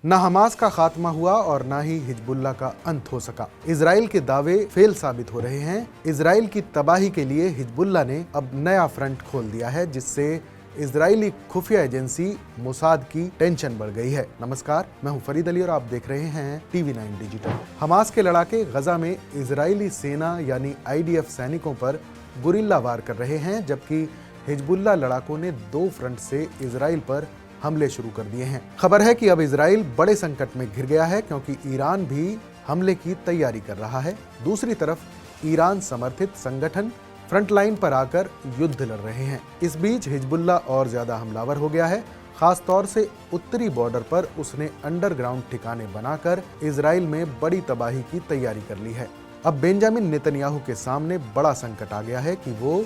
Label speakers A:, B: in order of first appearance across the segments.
A: न हमास का खात्मा हुआ और न ही हिजबुल्लाह का अंत हो सका। इजराइल के दावे फेल साबित हो रहे हैं। इजराइल की तबाही के लिए हिजबुल्लाह ने अब नया फ्रंट खोल दिया है, जिससे इजरायली खुफिया एजेंसी मोसाद की टेंशन बढ़ गई है। नमस्कार, मैं हूं फरीद अली और आप देख रहे हैं TV9 डिजिटल। हमास के लड़ाके गजा में इजरायली सेना यानी IDF सैनिकों पर गुरिल्ला वार कर रहे हैं, जबकि हिजबुल्लाह लड़ाकों ने दो फ्रंट से इजराइल पर हमले शुरू कर दिए हैं। खबर है कि अब इजराइल बड़े संकट में घिर गया है, क्योंकि ईरान भी हमले की तैयारी कर रहा है। दूसरी तरफ ईरान समर्थित संगठन फ्रंट लाइन पर आकर युद्ध लड़ रहे हैं। इस बीच हिजबुल्लाह और ज्यादा हमलावर हो गया है। खास तौर से उत्तरी बॉर्डर पर उसने अंडरग्राउंड ठिकाने बनाकर इजराइल में बड़ी तबाही की तैयारी कर ली है। अब बेंजामिन नेतन्याहू के सामने बड़ा संकट आ गया है कि वो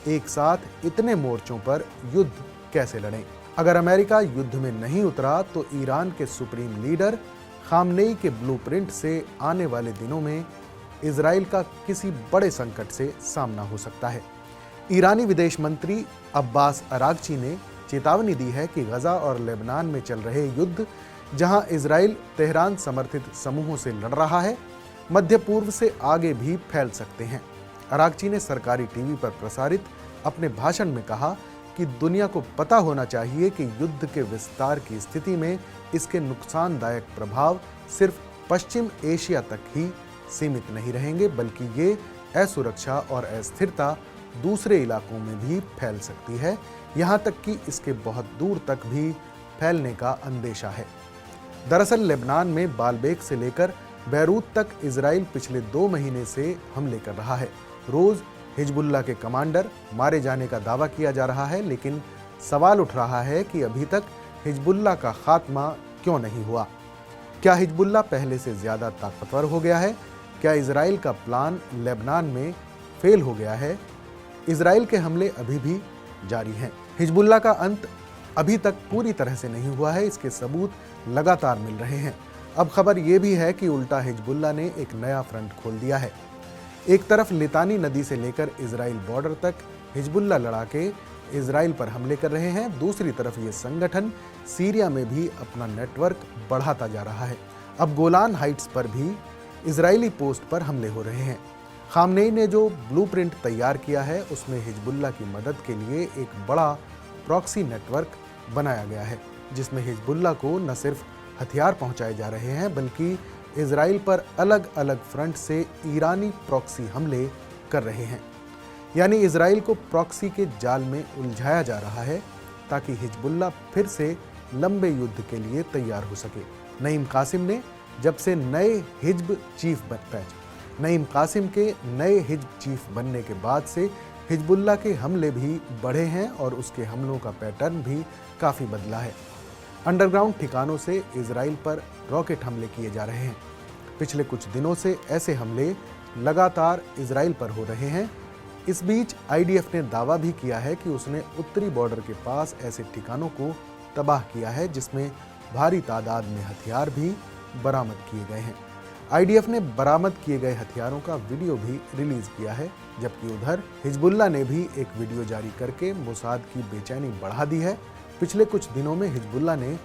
A: एक साथ इतने मोर्चों पर युद्ध कैसे लड़ें। अगर अमेरिका युद्ध में नहीं उतरा तो ईरान के सुप्रीम लीडर खामनेई के ब्लूप्रिंट से आने वाले दिनों में इजराइल का किसी बड़े संकट से सामना हो सकता है। ईरानी विदेश मंत्री अब्बास अरागची ने चेतावनी दी है कि गजा और लेबनान में चल रहे युद्ध, जहां इजराइल तेहरान समर्थित समूहों से लड़ रहा है, मध्य पूर्व से आगे भी फैल सकते हैं। अरागची ने सरकारी टीवी पर प्रसारित अपने भाषण में कहा कि दुनिया को पता होना चाहिए कि युद्ध के विस्तार की स्थिति में इसके नुकसानदायक प्रभाव सिर्फ पश्चिम एशिया तक ही सीमित नहीं रहेंगे, बल्कि ये असुरक्षा और अस्थिरता दूसरे इलाकों में भी फैल सकती है, यहाँ तक कि इसके बहुत दूर तक भी फैलने का अंदेशा है। दरअसल लेबनान में बालबेक से लेकर बैरूत तक इजराइल पिछले 2 महीने से हमले कर रहा है। रोज हिजबुल्लाह के कमांडर मारे जाने का दावा किया जा रहा है, लेकिन सवाल उठ रहा है कि अभी तक हिजबुल्लाह का खात्मा क्यों नहीं हुआ। क्या हिजबुल्लाह पहले से ज्यादा ताकतवर हो गया है? क्या इजराइल का प्लान लेबनान में फेल हो गया है? इजराइल के हमले अभी भी जारी हैं। हिजबुल्लाह का अंत अभी तक पूरी तरह से नहीं हुआ है, इसके सबूत लगातार मिल रहे हैं। अब खबर यह भी है कि उल्टा हिजबुल्लाह ने एक नया फ्रंट खोल दिया है। एक तरफ लितानी नदी से लेकर इजराइल बॉर्डर तक हिजबुल्लाह लड़ाके इजराइल पर हमले कर रहे हैं। दूसरी तरफ ये संगठन सीरिया में भी अपना नेटवर्क बढ़ाता जा रहा है। अब गोलान हाइट्स पर भी इजरायली पोस्ट पर हमले हो रहे हैं। खामनेई ने जो ब्लूप्रिंट तैयार किया है, उसमें हिजबुल्लाह की मदद के लिए एक बड़ा प्रॉक्सी नेटवर्क बनाया गया है, जिसमें हिजबुल्लाह को न सिर्फ हथियार पहुंचाए जा रहे हैं, बल्कि इजराइल पर अलग अलग फ्रंट से ईरानी प्रॉक्सी हमले कर रहे हैं। यानी इजराइल को प्रॉक्सी के जाल में उलझाया जा रहा है, ताकि हिजबुल्लाह फिर से लंबे युद्ध के लिए तैयार हो सके। नईम कासिम ने जब से नए हिज्ब चीफ बनने के बाद से हिजबुल्लाह के हमले भी बढ़े हैं और उसके हमलों का पैटर्न भी काफ़ी बदला है। अंडरग्राउंड ठिकानों से इजराइल पर रॉकेट हमले किए जा रहे हैं। पिछले कुछ दिनों से ऐसे हमले लगातार इजराइल पर हो रहे हैं। इस बीच IDF ने दावा भी किया है कि उसने उत्तरी बॉर्डर के पास ऐसे ठिकानों को तबाह किया है, जिसमें भारी तादाद में हथियार भी बरामद किए गए हैं। IDF ने बरामद किए गए हथियारों का वीडियो भी रिलीज किया है, जबकि उधर हिजबुल्लाह ने भी एक वीडियो जारी करके मोसाद की बेचैनी बढ़ा दी है। पिछले कुछ दिनों में हिजबुल्लाह ने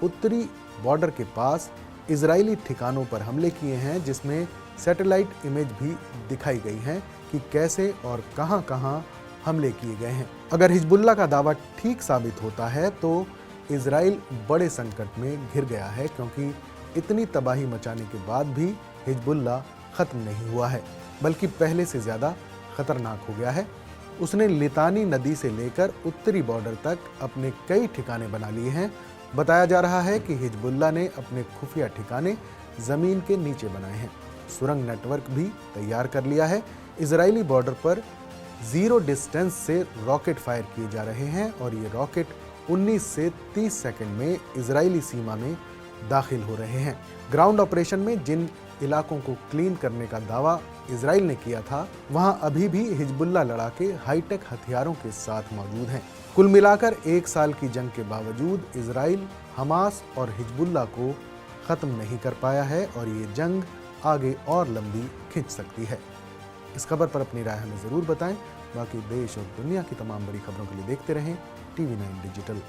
A: उत्तरी बॉर्डर के पास इजरायली ठिकानों पर हमले किए हैं, जिसमें सैटेलाइट इमेज भी दिखाई गई हैं कि कैसे और कहां-कहां हमले किए गए हैं। अगर हिजबुल्लाह का दावा ठीक साबित होता है तो इजराइल बड़े संकट में घिर गया है, क्योंकि इतनी तबाही मचाने के बाद भी हिजबुल्लाह खत्म नहीं हुआ है, बल्कि पहले से ज़्यादा खतरनाक हो गया है। उसने लितानी नदी से लेकर उत्तरी बॉर्डर तक अपने कई ठिकाने बना लिए हैं। बताया जा रहा है कि हिजबुल्लाह ने अपने खुफिया ठिकाने ज़मीन के नीचे बनाए हैं। सुरंग नेटवर्क भी तैयार कर लिया है। इजरायली बॉर्डर पर 0 डिस्टेंस से रॉकेट फायर किए जा रहे हैं और ये रॉकेट 19 से 30 सेकंड में इजरायली सीमा में दाखिल हो रहे हैं। ग्राउंड ऑपरेशन में जिन इलाकों को क्लीन करने का दावा इजराइल ने किया था, वहां अभी भी हिजबुल्लाह लड़ाके हाईटेक हथियारों के साथ मौजूद हैं। कुल मिलाकर 1 साल की जंग के बावजूद इजराइल हमास और हिजबुल्लाह को खत्म नहीं कर पाया है और ये जंग आगे और लंबी खिंच सकती है। इस खबर पर अपनी राय हमें ज़रूर बताएं। बाकी देश और दुनिया की तमाम बड़ी खबरों के लिए देखते रहें TV9 डिजिटल।